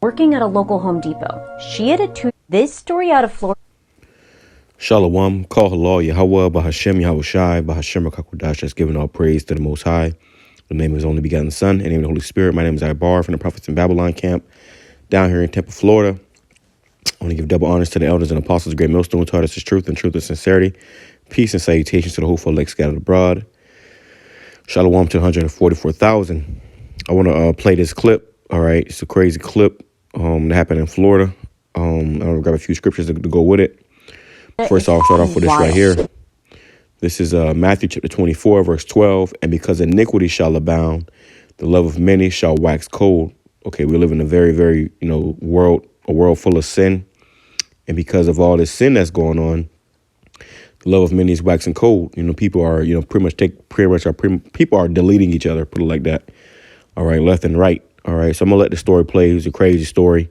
working at a local Home Depot. She had a this story out of Florida. Shalom, call HALAL, YAHAWAH, BAHASHAM, YAHWASHI, BAHASHAM, QADASH, that's giving all praise to the Most High. The name of His only begotten Son, in the name of the Holy Spirit. My name is Ibar from the Prophets in Babylon camp down here in Tampa, Florida. I want to give double honors to the elders and apostles of Great Millstone, who taught us His truth and truth and sincerity. Peace and salutations to the hopeful elect scattered abroad. Shalom to 144,000. I want to play this clip. All right, it's a crazy clip that happened in Florida. I'm going to grab a few scriptures to go with it. First, I'll start off with this right here. This is Matthew chapter 24, verse 12. And because iniquity shall abound, the love of many shall wax cold. Okay, we live in a very, very, a world full of sin. And because of all this sin that's going on, the love of many is waxing cold. People are, people are deleting each other, put it like that. All right, left and right. All right, so I'm going to let the story play. It was a crazy story.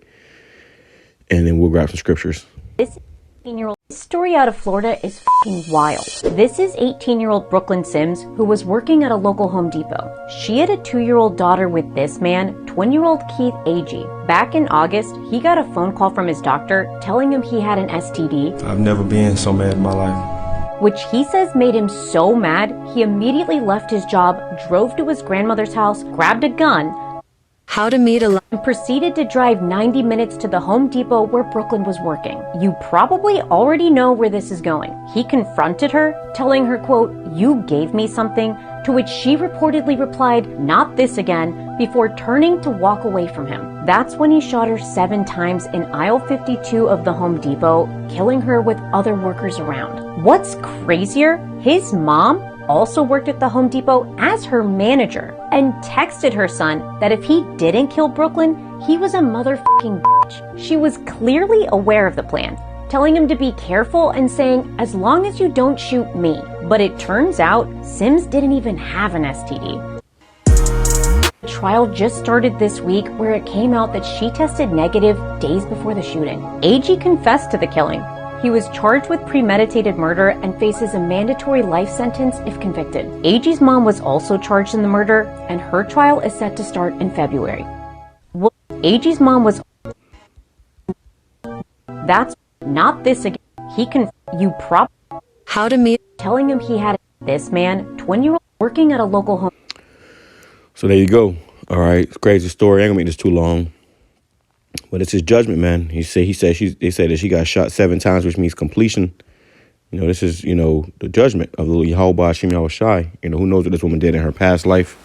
And then we'll grab some scriptures. This 18-year-old story out of Florida is fucking wild. This is 18-year-old Brooklyn Sims, who was working at a local Home Depot. She had a 2-year-old daughter with this man, 20-year-old Keith Agee. Back in August, he got a phone call from his doctor telling him he had an STD. I've never been so mad in my life. Which he says made him so mad, he immediately left his job, drove to his grandmother's house, grabbed a gun, and proceeded to drive 90 minutes to the Home Depot where Brooklyn was working. You probably already know where this is going. He confronted her, telling her, quote, "You gave me something," to which she reportedly replied, "Not this again," before turning to walk away from him. That's when he shot her 7 times in aisle 52 of the Home Depot, killing her with other workers around. What's crazier, his mom also worked at the Home Depot as her manager and texted her son that if he didn't kill Brooklyn, he was a motherfucking bitch. She was clearly aware of the plan, telling him to be careful and saying, "As long as you don't shoot me." But it turns out Sims didn't even have an STD. The trial just started this week, where it came out that she tested negative days before the shooting. Agee confessed to the killing. He was charged with premeditated murder and faces a mandatory life sentence if convicted. Agee's mom was also charged in the murder, and her trial is set to start in February. Agee's mom was... That's not this again. He telling him he had this man, 20-year-old, working at a local home. So there you go. All right, crazy story. I ain't gonna make this too long. But it's his judgment, man. They said that she got shot 7 times, which means completion. This is, the judgment of the YAHAWASHI, YAHWASHI. Who knows what this woman did in her past life?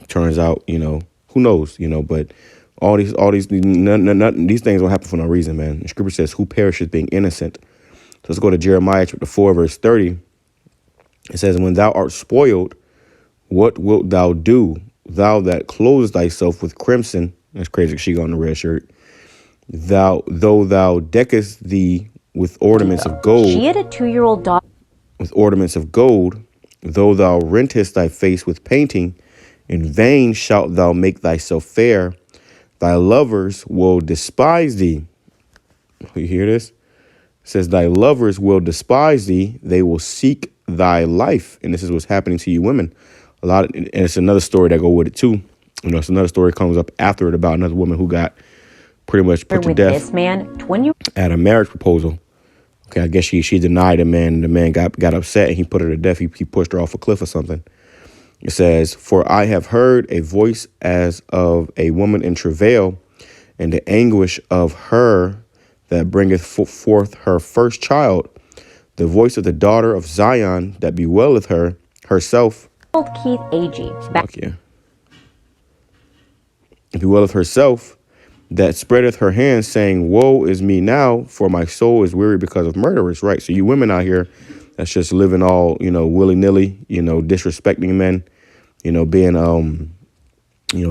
Turns out, who knows? But these things don't happen for no reason, man. The scripture says, "Who perishes being innocent?" So let's go to Jeremiah chapter 4, verse 30. It says, "And when thou art spoiled, what wilt thou do? Thou that clothes thyself with crimson." That's crazy. She got on the red shirt. Though thou deckest thee with ornaments of gold. She had a 2-year-old daughter. With ornaments of gold, though thou rentest thy face with painting, in vain shalt thou make thyself fair. Thy lovers will despise thee. You hear this? It says, thy lovers will despise thee. They will seek thy life. And this is what's happening to you women. And it's another story that go with it too. It's another story comes up after it about another woman who got pretty much put to death this man, at a marriage proposal. Okay, I guess she denied the man, and the man got upset and he put her to death. He pushed her off a cliff or something. It says, "For I have heard a voice as of a woman in travail, and the anguish of her that bringeth forth her first child, the voice of the daughter of Zion that bewaileth her herself." Keith Agee. Bewaileth herself, that spreadeth her hands, saying, "Woe is me now, for my soul is weary because of murderers." Right. So you women out here that's just living all, willy-nilly, disrespecting men, being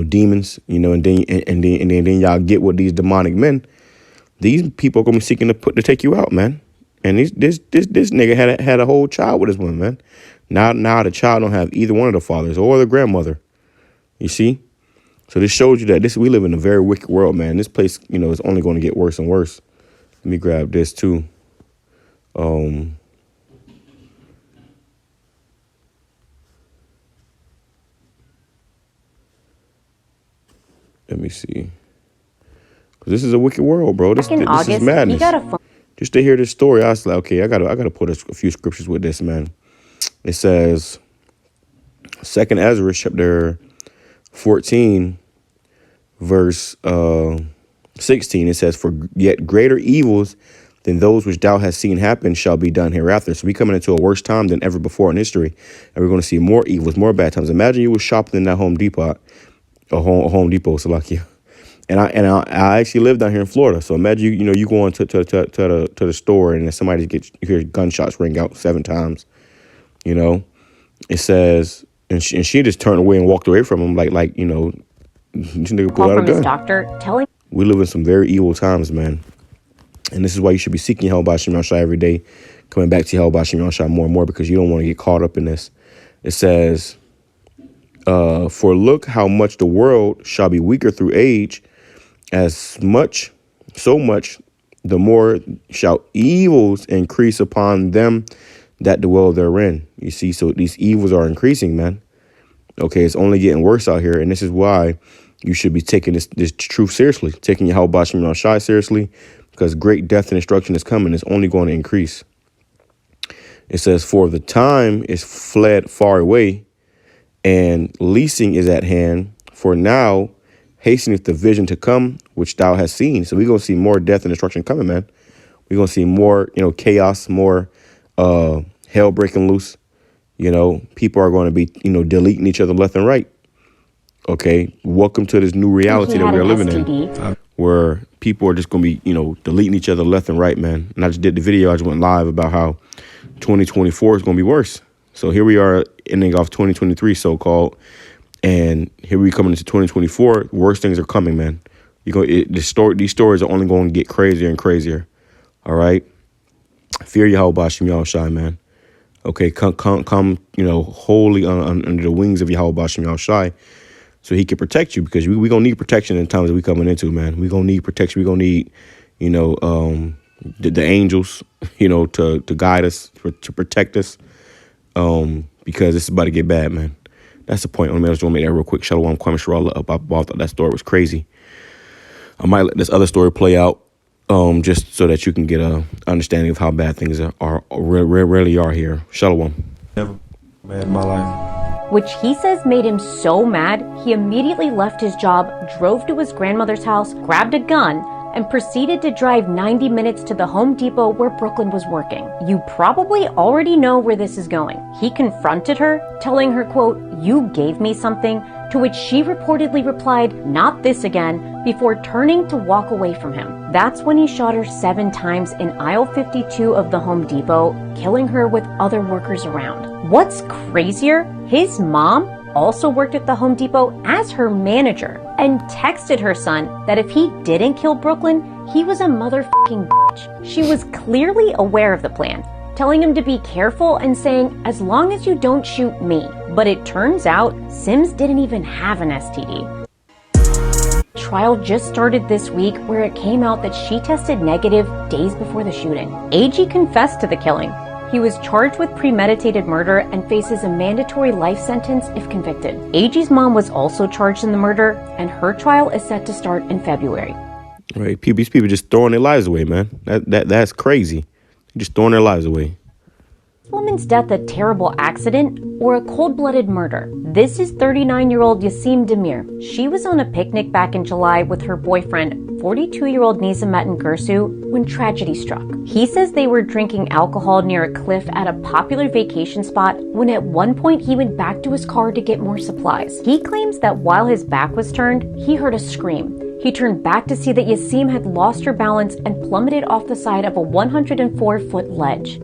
demons, and then y'all get with these demonic men. These people are gonna be seeking to take you out, man. And this nigga had a whole child with this woman, man. Now the child don't have either one of the fathers or the grandmother. You see? So this shows you that we live in a very wicked world, man. This place, is only going to get worse and worse. Let me grab this too. Let me see. This is a wicked world, bro. This is August, madness. he got a phone. Just to hear this story, I was like, okay, I gotta put a few scriptures with this, man. It says, 2nd Ezra chapter 14, verse 16. It says, for yet greater evils than those which thou hast seen happen shall be done hereafter. So we coming into a worse time than ever before in history, and we're going to see more evils, more bad times. Imagine you was shopping in that Home Depot, Salakia. And I actually live down here in Florida. So imagine you going to the store and somebody you hear gunshots ring out 7 times. It says, and she just turned away and walked away from him like this nigga pulled out a gun. His doctor telling we live in some very evil times, man. And this is why you should be seeking YAHAWASHI every day, coming back to YAHAWASHI more and more, because you don't want to get caught up in this. It says, for look how much the world shall be weaker through age, so much the more shall evils increase upon them that dwell therein. You see, so these evils are increasing, man. Okay, it's only getting worse out here, and this is why you should be taking this truth seriously, taking YAHAWASHI seriously, because great death and destruction is coming. It's only going to increase. It says, for the time is fled far away, and leasing is at hand. For now hasteneth the vision to come, which thou hast seen. So we're going to see more death and destruction coming, man. We're going to see more, chaos, more hell breaking loose. People are going to be, deleting each other left and right. Okay, welcome to this new reality that we're living in, where people are just going to be, deleting each other left and right, man. And I just did the video. I just went live about how 2024 is going to be worse. So here we are ending off 2023, so-called. And here we coming into 2024. Worse things are coming, man. These stories are only going to get crazier and crazier. All right. Fear YAHAWASHI, man. Okay, come, wholly under the wings of YAHAWASHI, so he can protect you, because we gonna need protection in the times that we coming into, man. We gonna need protection. We gonna need, the angels, to guide us, to protect us, because this is about to get bad, man. That's the point. I just want to make that real quick. Shalom, Kwame Sharala up. I thought that story was crazy. I might let this other story play out, just so that you can get a understanding of how bad things really are here. Shalom. Never mad in my life. Which he says made him so mad, he immediately left his job, drove to his grandmother's house, grabbed a gun, and proceeded to drive 90 minutes to the Home Depot where Brooklyn was working. You probably already know where this is going. He confronted her, telling her, quote, "You gave me something," to which she reportedly replied, "Not this again," before turning to walk away from him. That's when he shot her 7 times in aisle 52 of the Home Depot, killing her with other workers around. What's crazier, his mom also worked at the Home Depot as her manager and texted her son that if he didn't kill Brooklyn, he was a motherfucking bitch. She was clearly aware of the plan, telling him to be careful and saying, "As long as you don't shoot me." But it turns out Sims didn't even have an STD. Trial just started this week, where it came out that she tested negative days before the shooting. AG confessed to the killing. He was charged with premeditated murder and faces a mandatory life sentence if convicted. AG's mom was also charged in the murder, and her trial is set to start in February. Right, these people just throwing their lives away, man. That's crazy. Just throwing their lives away. This woman's death a terrible accident or a cold-blooded murder? This is 39-year-old Yasim Demir. She was on a picnic back in July with her boyfriend, 42-year-old Nizamet and Gersu, when tragedy struck. He says they were drinking alcohol near a cliff at a popular vacation spot when at one point he went back to his car to get more supplies. He claims that while his back was turned, he heard a scream. He turned back to see that Yasim had lost her balance and plummeted off the side of a 104-foot ledge.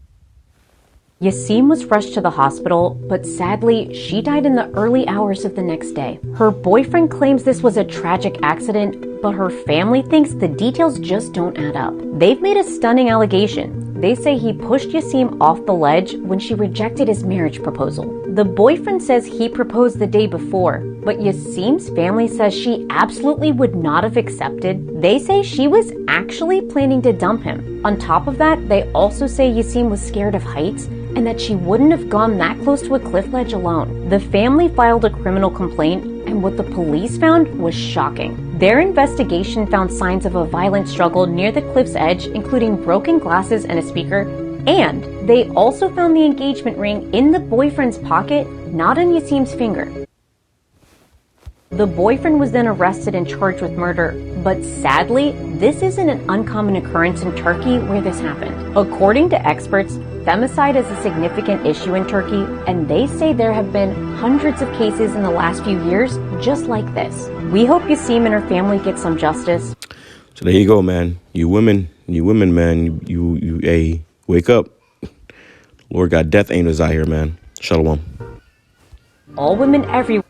Yasim was rushed to the hospital, but sadly, she died in the early hours of the next day. Her boyfriend claims this was a tragic accident, but her family thinks the details just don't add up. They've made a stunning allegation. They say he pushed Yasim off the ledge when she rejected his marriage proposal. The boyfriend says he proposed the day before, but Yasim's family says she absolutely would not have accepted. They say she was actually planning to dump him. On top of that, they also say Yasim was scared of heights and that she wouldn't have gone that close to a cliff ledge alone. The family filed a criminal complaint, and what the police found was shocking. Their investigation found signs of a violent struggle near the cliff's edge, including broken glasses and a speaker, and they also found the engagement ring in the boyfriend's pocket, not on Yassim's finger. The boyfriend was then arrested and charged with murder, but sadly, this isn't an uncommon occurrence in Turkey where this happened. According to experts, femicide is a significant issue in Turkey, and they say there have been hundreds of cases in the last few years just like this. We hope Yassim and her family get some justice. So there you go, man. You women, man, you wake up. Lord got death angels out here, man. Shalom. All women everywhere.